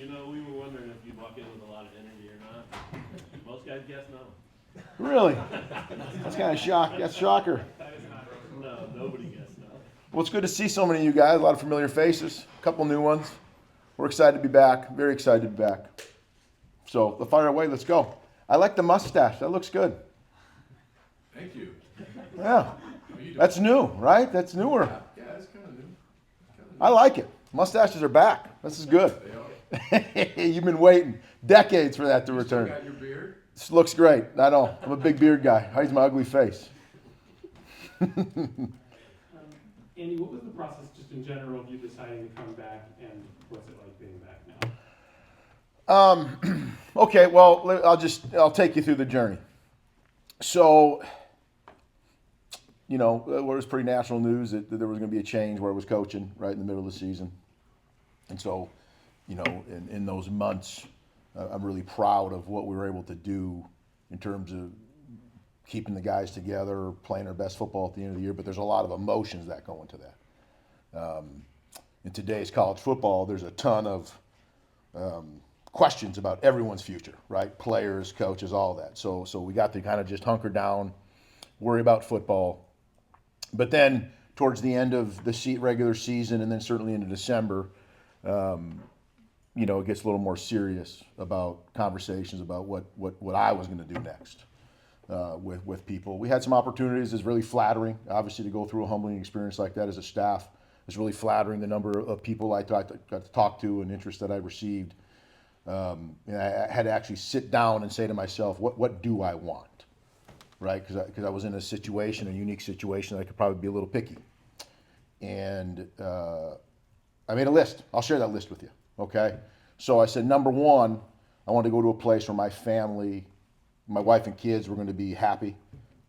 You know, we were wondering if you'd walk in with a lot of energy or not. Most guys guess no. Really? That's kind of shock. That's shocker. No, nobody guessed no. Well, it's good to see so many of you guys. A lot of familiar faces. A couple new ones. We're excited to be back. Very excited to be back. So, the fire away. Let's go. I like the mustache. That looks good. Thank you. Yeah. How you doing? That's new, right? That's newer. Yeah, it's kind of new. I like it. Mustaches are back. This is good. They are. You've been waiting decades for that to You still return. got your beard? This looks great. I know. I'm a big beard guy. Hides my ugly face. Andy, what was the process just in general of you deciding to come back, and what's it like being back now? Okay, well, I'll take you through the journey. So, you know, it was pretty national news that there was going to be a change where I was coaching right in the middle of the season. And so, you know, in those months, I'm really proud of what we were able to do in terms of keeping the guys together, playing our best football at the end of the year. But there's a lot of emotions that go into that. In today's college football, there's a ton of questions about everyone's future, right? Players, coaches, all that. So we got to kind of just hunker down, worry about football. But then towards the end of the regular season, and then certainly into December, you know, it gets a little more serious about conversations about what I was going to do next with people. We had some opportunities. It's really flattering, obviously, to go through a humbling experience like that as a staff. It's really flattering the number of people I got to talk to and interest that I received. And I had to actually sit down and say to myself, what do I want? Right? Because I was in a unique situation that I could probably be a little picky. And I made a list. I'll share that list with you. Okay? So I said, number one, I wanted to go to a place where my family, my wife and kids were going to be happy,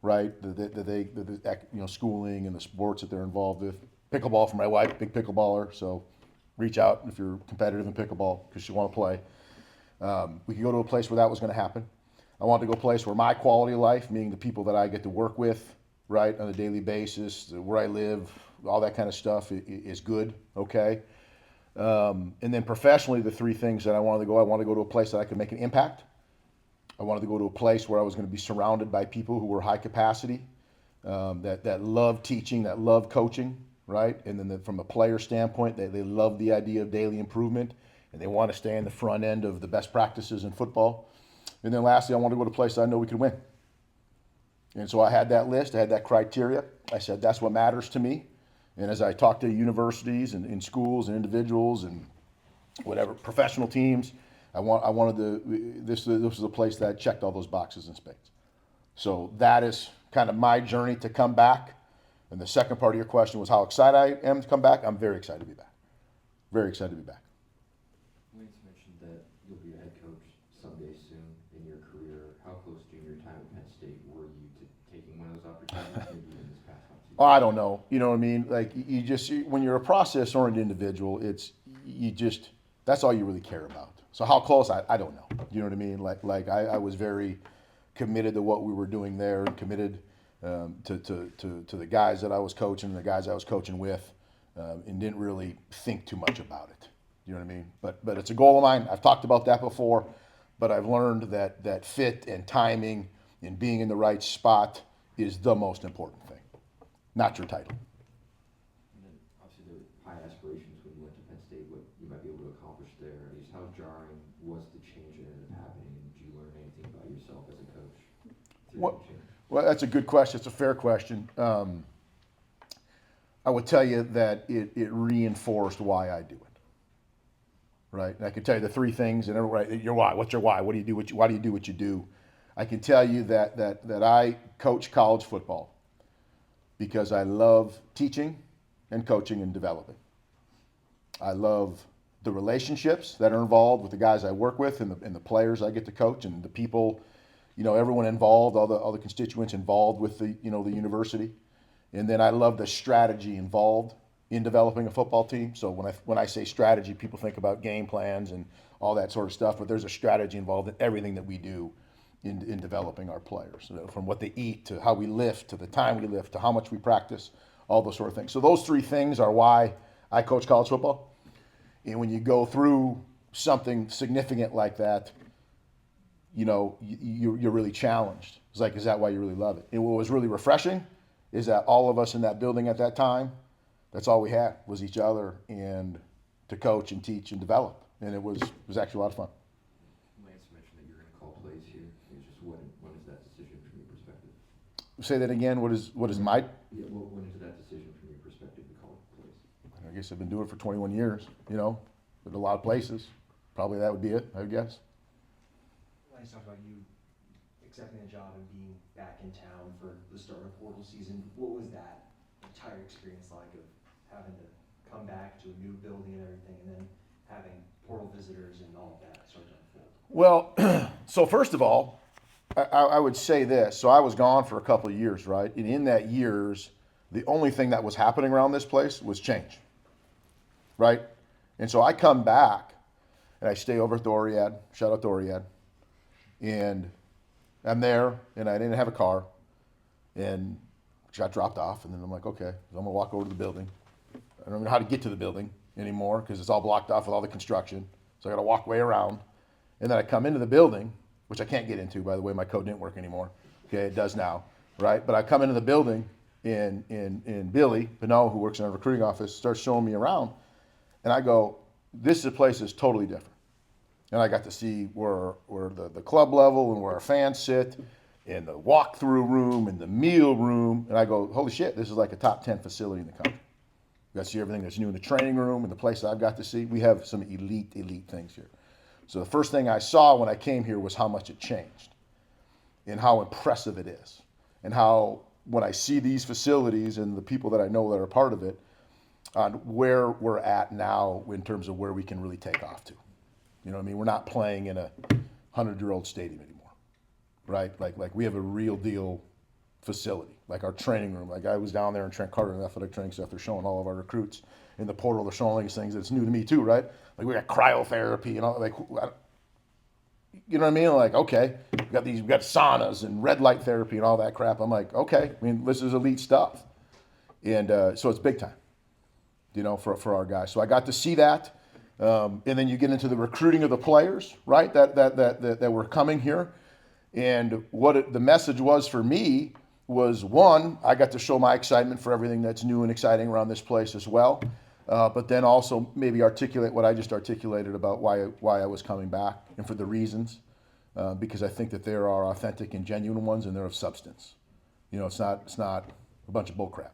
right? That you know, schooling and the sports that they're involved with. Pickleball for my wife, big pickleballer. So reach out if you're competitive in pickleball because you want to play. We could go to a place where that was going to happen. I wanted to go to a place where my quality of life, meaning the people that I get to work with, right, on a daily basis, where I live, all that kind of stuff is good, okay? And then professionally, the three things that I wanted to go to a place that I could make an impact. I wanted to go to a place where I was going to be surrounded by people who were high capacity, that love teaching, that love coaching, right? And then from a player standpoint, they love the idea of daily improvement, and they want to stay in the front end of the best practices in football. And then lastly, I wanted to go to a place I know we could win. And so I had that list, I had that criteria. I said, that's what matters to me. And as I talked to universities and in schools and individuals and whatever, professional teams, this was a place that checked all those boxes in spades. So that is kind of my journey to come back. And the second part of your question was how excited I am to come back. I'm very excited to be back. Very excited to be back. Lance mentioned that you'll be a head coach someday soon in your career. How close during your time at Penn State were you to taking one of those opportunities maybe in this past offseason? Oh, I don't know. You know what I mean? Like when you're a process-oriented individual, that's all you really care about. So how close, I don't know. You know what I mean? Like I was very committed to what we were doing there, and committed to the guys that I was coaching, and the guys I was coaching with, and didn't really think too much about it. You know what I mean? But it's a goal of mine. I've talked about that before, but I've learned that fit and timing and being in the right spot is the most important thing, not your title. And then obviously there were high aspirations when you went to Penn State, what you might be able to accomplish there. I guess how jarring was the change that ended up happening, and did you learn anything about yourself as a coach through that change? Well, that's a good question. It's a fair question. I would tell you that it reinforced why I do it. Right? And I can tell you the three things, and your why. What's your why? Why do you do what you do? I can tell you that I coach college football because I love teaching and coaching and developing. I love the relationships that are involved with the guys I work with and the players I get to coach and the people, you know, everyone involved, all the constituents involved with the university. And then I love the strategy involved in developing a football team. So when I say strategy, people think about game plans and all that sort of stuff, but there's a strategy involved in everything that we do in developing our players, from what they eat to how we lift to the time we lift to how much we practice, all those sort of things. So those three things are why I coach college football. And when you go through something significant like that, you know, you're really challenged. It's like, is that why you really love it? And what was really refreshing is that all of us in that building at that time, that's all we had was each other and to coach and teach and develop. And it was actually a lot of fun. Lance mentioned that you're going to call plays here. It's just when is that decision from your perspective? Say that again. What is my? Yeah, when is that decision from your perspective to call plays? I guess I've been doing it for 21 years. You know, with a lot of places. Probably that would be it, I would guess. Let's talk about you accepting the job and being back in town for the start of portal season. What was that entire experience like of having to come back to a new building and everything, and then having portal visitors and all of that start to unfold? Well, so first of all, I would say this. So I was gone for a couple of years, right? And in that years, the only thing that was happening around this place was change, right? And so I come back and I stay over at Doriad, shout out Doriad, and I'm there and I didn't have a car and got dropped off. And then I'm like, okay, I'm gonna walk over to the building. I don't know how to get to the building anymore because it's all blocked off with all the construction. So I got to walk way around. And then I come into the building, which I can't get into, by the way, my code didn't work anymore. Okay, it does now, right? But I come into the building and Billy Pinot, who works in our recruiting office, starts showing me around. And I go, this place is totally different. And I got to see where the club level and where our fans sit and the walk-through room and the meal room. And I go, holy shit, this is like a top 10 facility in the country. You got to see everything that's new in the training room and the place I've got to see. We have some elite things here. So the first thing I saw when I came here was how much it changed and how impressive it is. And how when I see these facilities and the people that I know that are part of it, on where we're at now in terms of where we can really take off to. You know what I mean? We're not playing in a 100-year-old stadium anymore, right? Like we have a real deal facility, like our training room. Like I was down there in Trent Carter in the athletic training stuff. They're showing all of our recruits in the portal. They're showing all these things that's new to me too, right? Like we got cryotherapy and all. Like, you know what I mean? Like, okay, we got saunas and red light therapy and all that crap. I'm like, okay. I mean, this is elite stuff, and so it's big time, you know, for our guys. So I got to see that. And then you get into the recruiting of the players, right? That were coming here, and what the message was for me was, one, I got to show my excitement for everything that's new and exciting around this place as well, but then also maybe articulate what I just articulated about why I was coming back and for the reasons, because I think that there are authentic and genuine ones and they're of substance. You know, it's not a bunch of bullcrap.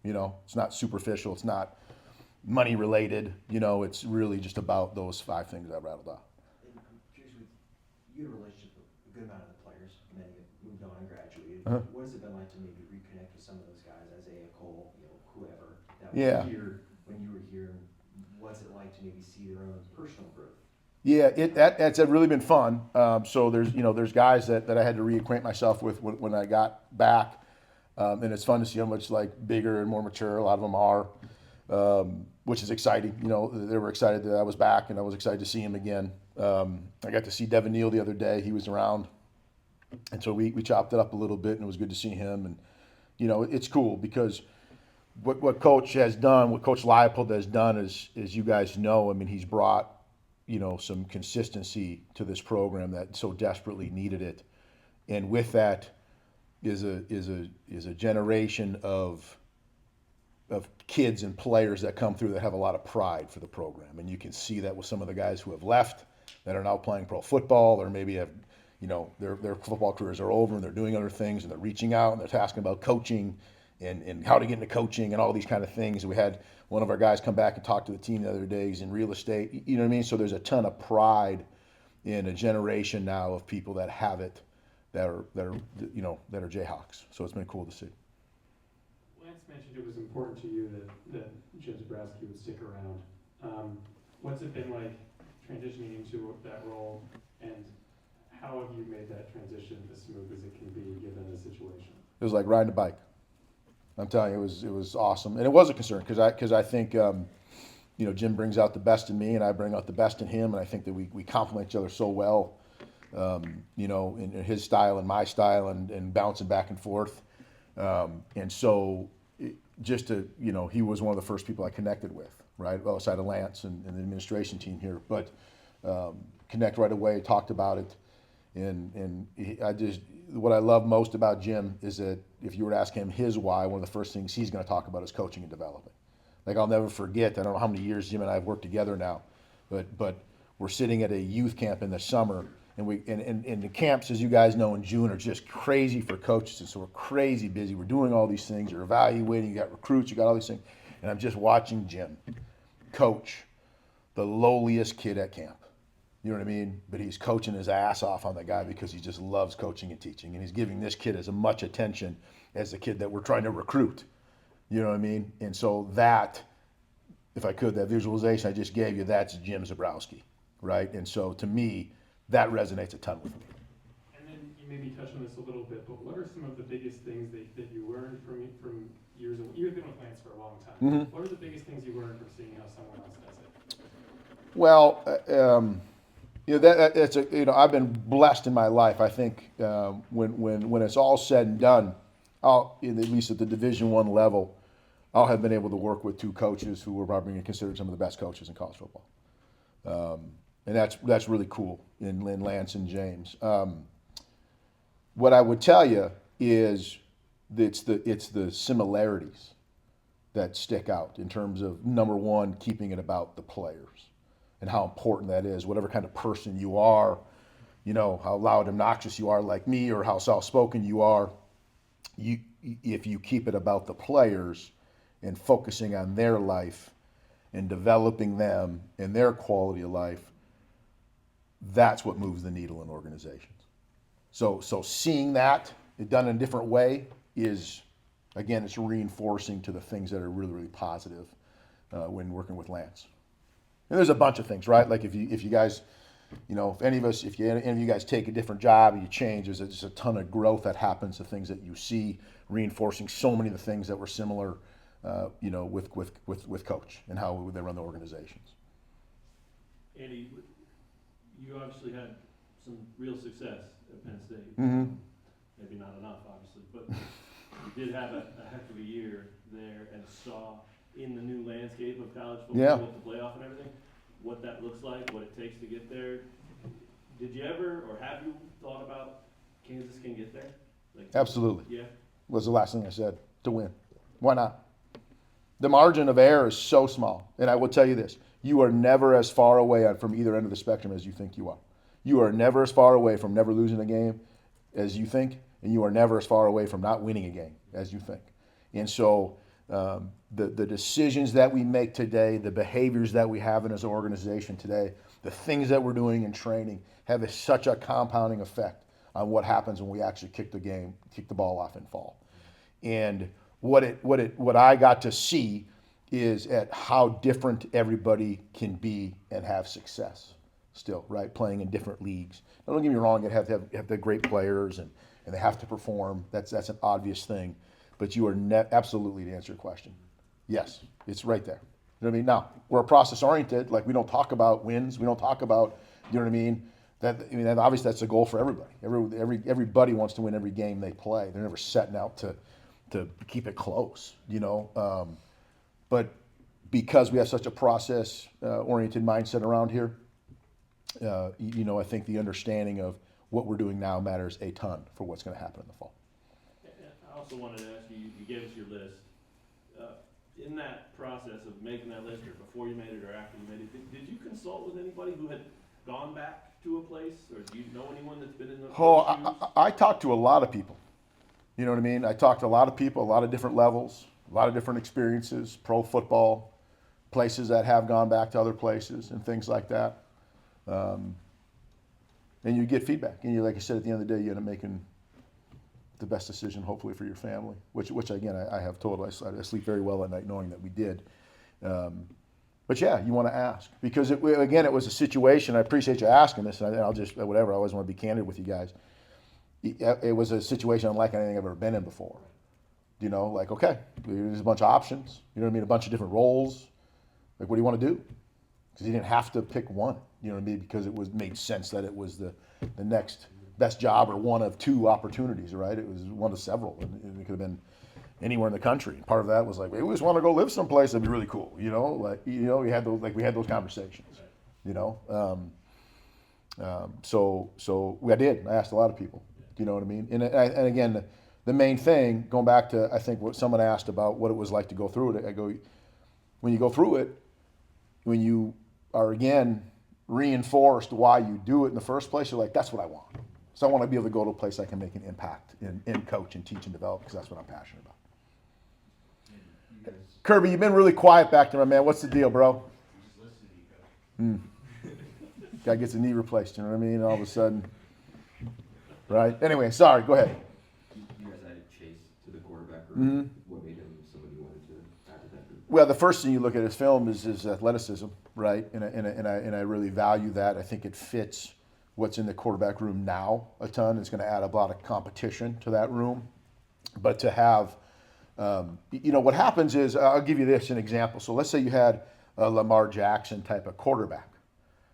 You know, it's not superficial. It's not money related, you know, it's really just about those 5 things I rattled off. And I'm curious, you had a relationship with a good amount of the players, many have moved on and graduated. Uh-huh. What has it been like to maybe reconnect with some of those guys, Isaiah Cole, you know, whoever, that Yeah. were here when you were here? What's it like to maybe see their own personal growth? Yeah, that's really been fun. So there's guys that I had to reacquaint myself with when I got back, and it's fun to see how much like bigger and more mature a lot of them are. Which is exciting. You know, they were excited that I was back, and I was excited to see him again. I got to see Devin Neal the other day. He was around, and so we chopped it up a little bit, and it was good to see him. And, you know, it's cool because what Coach has done, what Coach Leipold has done is you guys know, I mean, he's brought, you know, some consistency to this program that so desperately needed it. And with that is a generation of kids and players that come through that have a lot of pride for the program. And you can see that with some of the guys who have left that are now playing pro football, or maybe have, you know, their football careers are over and they're doing other things and they're reaching out and they're asking about coaching and how to get into coaching and all these kind of things. We had one of our guys come back and talk to the team the other day. He's in real estate, you know what I mean? So there's a ton of pride in a generation now of people that have it, that are Jayhawks. So it's been cool to see. Lance mentioned it was important to you that Jim Zabrowski would stick around. What's it been like transitioning into that role, and how have you made that transition as smooth as it can be given the situation? It was like riding a bike. I'm telling you, it was awesome, and it was a concern because I think you know, Jim brings out the best in me, and I bring out the best in him, and I think that we complement each other so well. You know, in his style and my style, and bouncing back and forth. And so just to, you know, he was one of the first people I connected with, right, outside of Lance and the administration team here. But connect right away, talked about it. And what I love most about Jim is that if you were to ask him his why, one of the first things he's going to talk about is coaching and development. Like, I'll never forget, I don't know how many years Jim and I have worked together now, but we're sitting at a youth camp in the summer, and the camps, as you guys know, in June are just crazy for coaches, and so we're crazy busy. We're doing all these things, you're evaluating, you got recruits, you got all these things, and I'm just watching Jim coach the lowliest kid at camp. You know what I mean? But he's coaching his ass off on the guy because he just loves coaching and teaching. And he's giving this kid as much attention as the kid that we're trying to recruit. You know what I mean? And so that, if I could, that visualization I just gave you, that's Jim Zabrowski, right? And so to me, that resonates a ton with me. And then you maybe touched on this a little bit, but what are some of the biggest things that you learned from years of, you've been with Lance for a long time. Mm-hmm. What are the biggest things you learned from seeing how someone else does it? Well, that's I've been blessed in my life. I think when it's all said and done, at least at the Division I level, I'll have been able to work with two coaches who were probably considered some of the best coaches in college football, and that's really cool in Lance and James. What I would tell you is it's the similarities that stick out in terms of, number one, keeping it about the players and how important that is. Whatever kind of person you are, how loud, obnoxious you are like me, or how soft-spoken you are, if you keep it about the players and focusing on their life and developing them and their quality of life, that's what moves the needle in organizations. So seeing that done in a different way is, again, it's reinforcing to the things that are really, really positive when working with Lance. And there's a bunch of things, right? Like if you guys, if any of you guys take a different job and you change, there's just a ton of growth that happens, the things that you see reinforcing so many of the things that were similar, with Coach and how they run the organizations. Andy, you obviously had some real success at Penn State. Mm-hmm. Maybe not enough, obviously, but you did have a heck of a year there and saw in the new landscape of college football with the playoff and everything, what that looks like, what it takes to get there. Did you ever, or have you thought about Kansas can get there? Absolutely. Yeah. Was the last thing I said, to win. Why not? The margin of error is so small. And I will tell you this, you are never as far away from either end of the spectrum as you think you are. You are never as far away from never losing a game as you think, and you are never as far away from not winning a game as you think. And so the decisions that we make today, the behaviors that we have in as an organization today, the things that we're doing in training have such a compounding effect on what happens when we actually kick the ball off in fall. And what I got to see is at how different everybody can be and have success still, right? Playing in different leagues. Now, don't get me wrong, you have to have the great players and they have to perform. That's an obvious thing. But you are absolutely, to answer your question, yes, it's right there. You know what I mean? Now, we're process oriented. Like, we don't talk about wins. We don't talk about, you know what I mean? Obviously that's a goal for everybody. Everybody wants to win every game they play. They're never setting out to keep it close, But because we have such a process oriented mindset around here, I think the understanding of what we're doing now matters a ton for what's going to happen in the fall. I also wanted to ask you, you gave us your list. In that process of making that list, or before you made it or after you made it, did you consult with anybody who had gone back to a place, or do you know anyone that's been in the shoes? I talked to a lot of people. You know what I mean? I talked to a lot of people, a lot of different levels, a lot of different experiences, pro football, places that have gone back to other places and things like that. And you get feedback. And like I said, at the end of the day, you end up making the best decision, hopefully, for your family, which again, I have told. I sleep very well at night knowing that we did. But yeah, you want to ask. Because, it was a situation, I appreciate you asking this, and I'll just, whatever, I always want to be candid with you guys. It was a situation unlike anything I've ever been in before. Okay, there's a bunch of options, you know what I mean, a bunch of different roles. Like, what do you want to do? Because you didn't have to pick one, you know what I mean, because it made sense that it was the next best job or one of two opportunities, right? It was one of several, and it could have been anywhere in the country. Part of that was like, we just want to go live someplace that'd be really cool, we had those conversations, So I did. I asked a lot of people. You know what I mean? And again, the main thing, going back to I think what someone asked about what it was like to go through it. I go, when you go through it, when you are again reinforced why you do it in the first place, you're like, that's what I want. So I want to be able to go to a place I can make an impact and coach and teach and develop because that's what I'm passionate about. You guys, Kirby, you've been really quiet back there, my man. What's the deal, bro? just listen to you, Coach. Guy gets a knee replaced, you know what I mean? All of a sudden, right? Anyway, sorry, go ahead. You guys added Chase to the quarterback Mm-hmm. room. What made him somebody you wanted to add to that group? Well, the first thing you look at his film is his athleticism, right? And I really value that. I think it fits what's in the quarterback room now a ton. It's going to add a lot of competition to that room. But to have, what happens is, I'll give you this an example. So let's say you had a Lamar Jackson type of quarterback,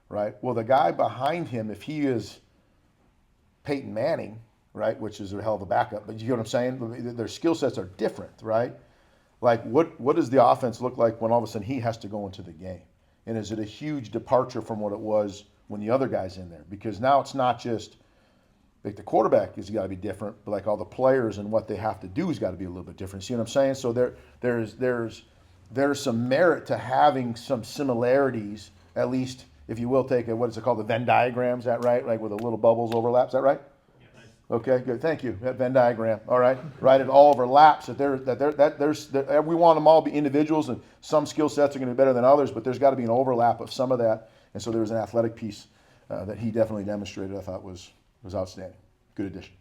right? Well, the guy behind him, if he is Peyton Manning, right, which is a hell of a backup, but you get what I'm saying? Their skill sets are different, right? Like, what does the offense look like when all of a sudden he has to go into the game? And is it a huge departure from what it was when the other guy's in there? Because now it's not just like the quarterback has got to be different, but like all the players and what they have to do has got to be a little bit different. See what I'm saying? So there's some merit to having some similarities, at least if you will take what is it called, the Venn diagram? Is that right? Like with the little bubbles overlap? Is that right? Okay, good. Thank you. That Venn diagram. All right, right. It all overlaps. We want them all to be individuals, and some skill sets are going to be better than others. But there's got to be an overlap of some of that. And so there was an athletic piece that he definitely demonstrated. I thought was outstanding. Good addition.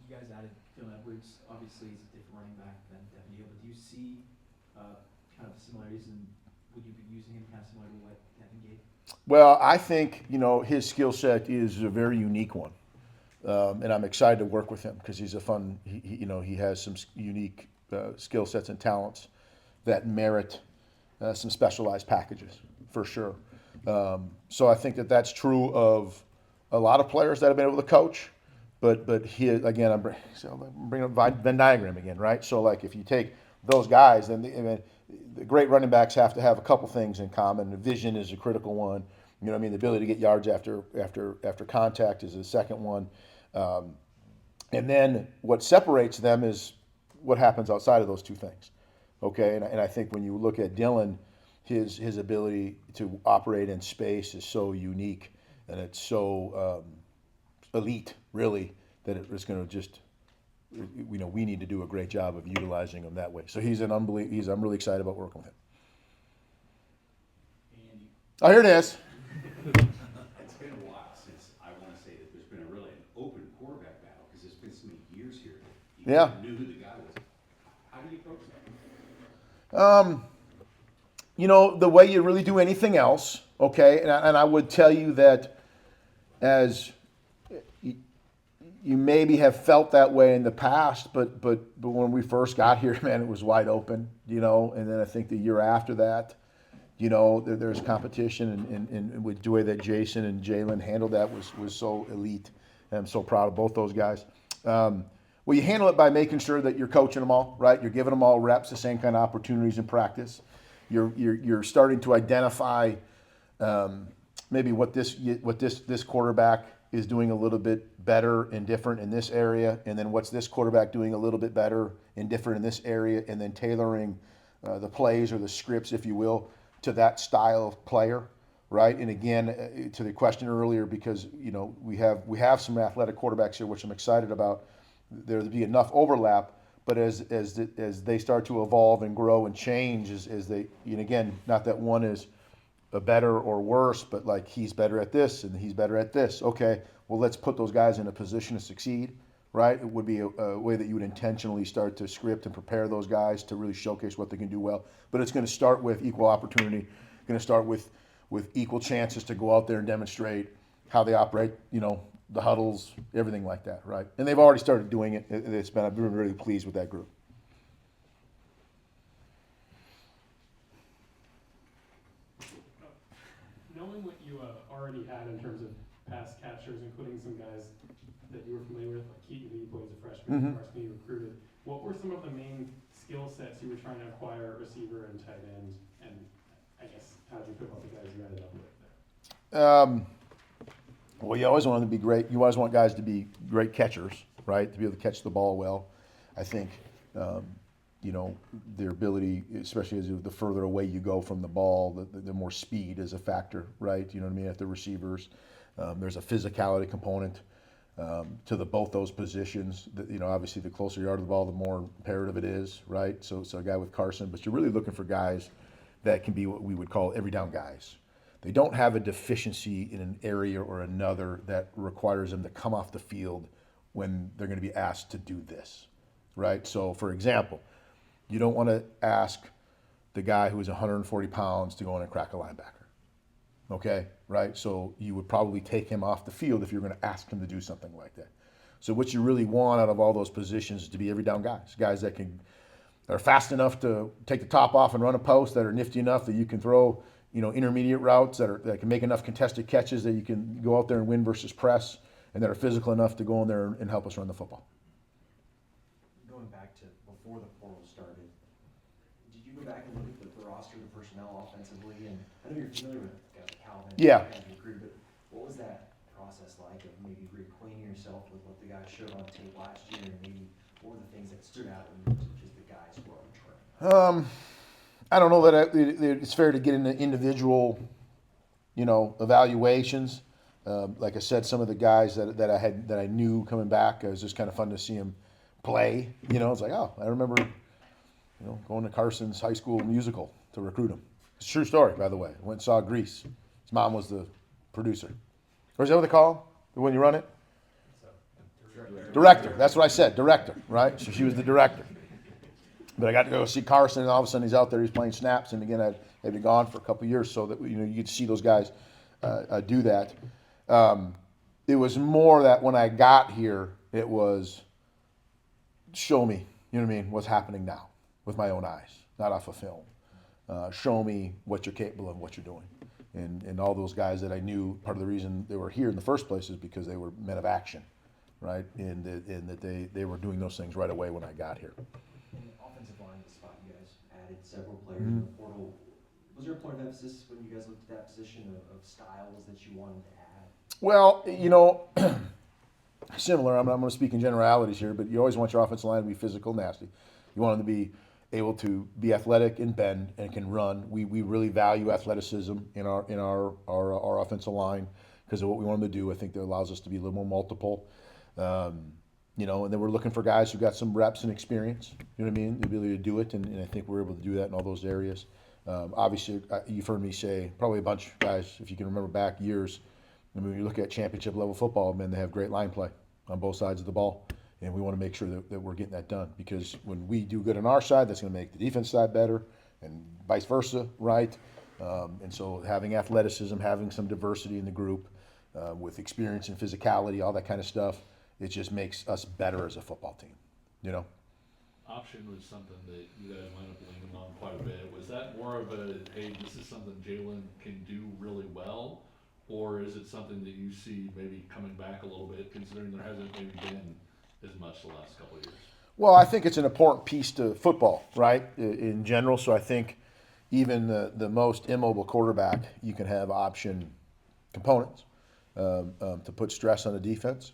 You guys added Dylan Edwards. Obviously, he's a different running back than Devin Neal. But do you see kind of similarities, and would you be using him kind of similar to what Devin gave? Well, I think his skill set is a very unique one. And I'm excited to work with him because he's a fun. He has some unique skill sets and talents that merit some specialized packages for sure. So I think that's true of a lot of players that have been able to coach. But he again, I'm bringing up Venn diagram again, right? So like if you take those guys, then the great running backs have to have a couple things in common. The vision is a critical one. You know what I mean? The ability to get yards after contact is the second one. And then what separates them is what happens outside of those two things. Okay, and I think when you look at Dylan, his ability to operate in space is so unique and it's so elite, really, that it's going to just, we need to do a great job of utilizing him that way. So I'm really excited about working with him. Andy. Oh, here it is. It's been a while since I want to say that there's been a really an open quarterback battle because there's been so many years here that you Yeah. knew who the guy was. How do you approach that? The way you really do anything else, okay? And I would tell you that as you maybe have felt that way in the past, but when we first got here, man, it was wide open, and then I think the year after that, there's competition and with the way that Jason and Jalen handled that was so elite. And I'm so proud of both those guys. Well, you handle it by making sure that you're coaching them all, right? You're giving them all reps, the same kind of opportunities in practice. You're starting to identify maybe what this quarterback is doing a little bit better and different in this area, and then what's this quarterback doing a little bit better and different in this area, and then tailoring the plays or the scripts, if you will, to that style of player, right? And again, to the question earlier, because we have some athletic quarterbacks here, which I'm excited about. There'll be enough overlap, but as they start to evolve and grow and change, and again, not that one is a better or worse, but like he's better at this and he's better at this. Okay, well, let's put those guys in a position to succeed, right? It would be a way that you would intentionally start to script and prepare those guys to really showcase what they can do well. But it's going to start with equal opportunity, going to start with equal chances to go out there and demonstrate how they operate, the huddles, everything like that, right? And they've already started doing it. I've been really pleased with that group. Knowing what you already had in terms of pass catchers, including some guys that you were familiar with, like Keaton, who you played as a freshman, varsity recruited, what were some of the main skill sets you were trying to acquire at receiver and tight end? And I guess, how did you feel about the guys you ended up with there? Well, you always want them to be great. You always want guys to be great catchers, right? To be able to catch the ball well. I think, you know, their ability, especially as the further away you go from the ball, the more speed is a factor, right? You know what I mean? At the receivers, there's a physicality component to both those positions. You know, obviously, the closer you are to the ball, the more imperative it is, right? So a guy with Carson, but you're really looking for guys that can be what we would call every down guys. They don't have a deficiency in an area or another that requires them to come off the field when they're going to be asked to do this, right? So, for example, you don't want to ask the guy who is 140 pounds to go in and crack a linebacker, okay, right? So you would probably take him off the field if you're going to ask him to do something like that. So what you really want out of all those positions is to be every down guys that are fast enough to take the top off and run a post, that are nifty enough that you can throw, you know, intermediate routes, that can make enough contested catches that you can go out there and win versus press, and that are physical enough to go in there and help us run the football. Going back to before the portal started, did you go back and look at the roster, the personnel offensively? And I know you're familiar with guys like Calvin, Yeah. Andrew Kotelnicki, but what was that process like of maybe reacquainting yourself with what the guys showed on tape last year, and maybe what were the things that stood out when you looked at just the guys who were on train? I don't know that it's fair to get into individual, you know, evaluations. Like I said, some of the guys that I knew coming back, it was just kind of fun to see them play. You know, it's like, oh, I remember, you know, going to Carson's high school musical to recruit him. It's a true story, by the way. Went and saw Grease. His mom was the producer. Or is that what they call it when you run it? Director. That's what I said. Director, right? So she was the director. But I got to go see Carson, and all of a sudden he's out there, he's playing snaps. And again, they've been gone for a couple of years, so that, you know, you get to see those guys do that. It was more that when I got here, it was show me, you know what I mean, what's happening now with my own eyes, not off of film. Show me what you're capable of, what you're doing. And all those guys that I knew, part of the reason they were here in the first place is because they were men of action, right? And that they were doing those things right away when I got here. In the offensive line, the spot you guys added several players in the portal. Was there a point of emphasis when you guys looked at that position of styles that you wanted to add? Well, you know, similar. I'm going to speak in generalities here, but you always want your offensive line to be physical, nasty. You want them to be able to be athletic and bend and can run. We really value athleticism in our offensive line because of what we want them to do. I think that allows us to be a little more multiple. You know, and then we're looking for guys who got some reps and experience. You know what I mean? The ability to do it, and I think we're able to do that in all those areas. Obviously, you've heard me say probably a bunch of guys, if you can remember back years. I mean, when you look at championship level football, man, they have great line play on both sides of the ball. And we want to make sure that we're getting that done, because when we do good on our side, that's going to make the defense side better, and vice versa, right? And so having athleticism, having some diversity in the group, with experience and physicality, all that kind of stuff, it just makes us better as a football team, you know? Option was something that you guys wound up leaning on quite a bit. Was that more of a, hey, this is something Jalen can do really well, or is it something that you see maybe coming back a little bit, considering there hasn't maybe been as much the last couple of years? Well, I think it's an important piece to football, right, in general. So I think even the most immobile quarterback, you can have option components to put stress on the defense.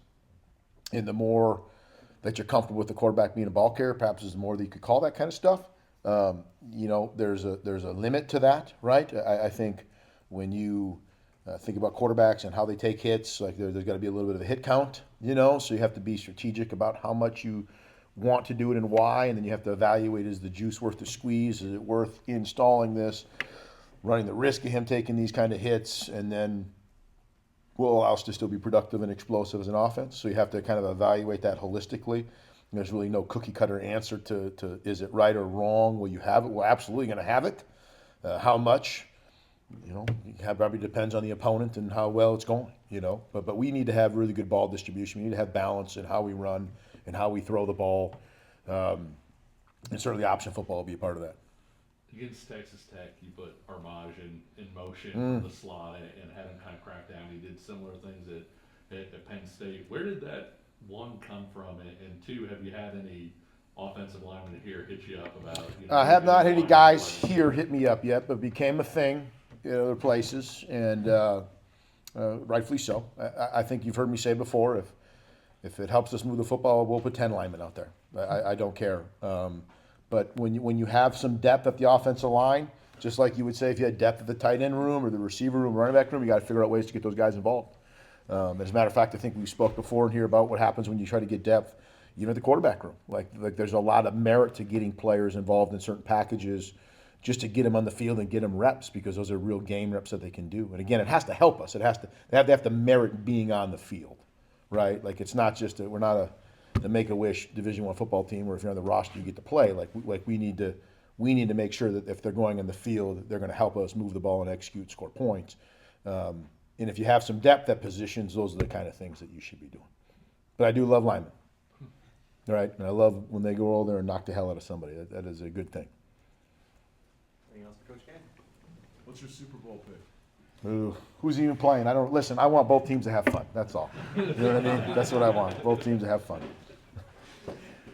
And the more that you're comfortable with the quarterback being a ball carrier, perhaps is the more that you could call that kind of stuff. You know, there's a limit to that, right? I think when you think about quarterbacks and how they take hits, like there's got to be a little bit of a hit count, you know, so you have to be strategic about how much you want to do it and why, and then you have to evaluate, is the juice worth the squeeze? Is it worth installing this, running the risk of him taking these kind of hits, and then will allow us to still be productive and explosive as an offense? So you have to kind of evaluate that holistically. And there's really no cookie cutter answer to is it right or wrong? Will you have it? We're absolutely going to have it. How much? You know, probably depends on the opponent and how well it's going, you know. But we need to have really good ball distribution. We need to have balance in how we run and how we throw the ball. And certainly option football will be a part of that. Against Texas Tech, you put Armage in motion in the slot and had him kind of crack down. He did similar things at Penn State. Where did that, one, come from? And two, have you had any offensive linemen here hit you up about, you know, I have not had any guys here hit me up yet, but it became a thing in other places. And, Rightfully so. I think you've heard me say before, if it helps us move the football, we'll put 10 linemen out there. I don't care. But when you have some depth at the offensive line, just like you would say if you had depth at the tight end room or the receiver room, running back room, you got to figure out ways to get those guys involved. As a matter of fact, I think we spoke before in here about what happens when you try to get depth, even at the quarterback room. Like there's a lot of merit to getting players involved in certain packages just to get them on the field and get them reps, because those are real game reps that they can do. And again, it has to help us. They have to merit being on the field, right? Like it's not just we're not a Make-A-Wish Division I football team where if you're on the roster you get to play. Like we need to make sure that if they're going on the field, they're going to help us move the ball and execute, score points. And if you have some depth at positions, those are the kind of things that you should be doing. But I do love linemen, right? And I love when they go over there and knock the hell out of somebody. That is a good thing. Anything else for Coach Gann? What's your Super Bowl pick? Ooh, who's even playing? I want both teams to have fun. That's all. You know what I mean? That's what I want. Both teams to have fun.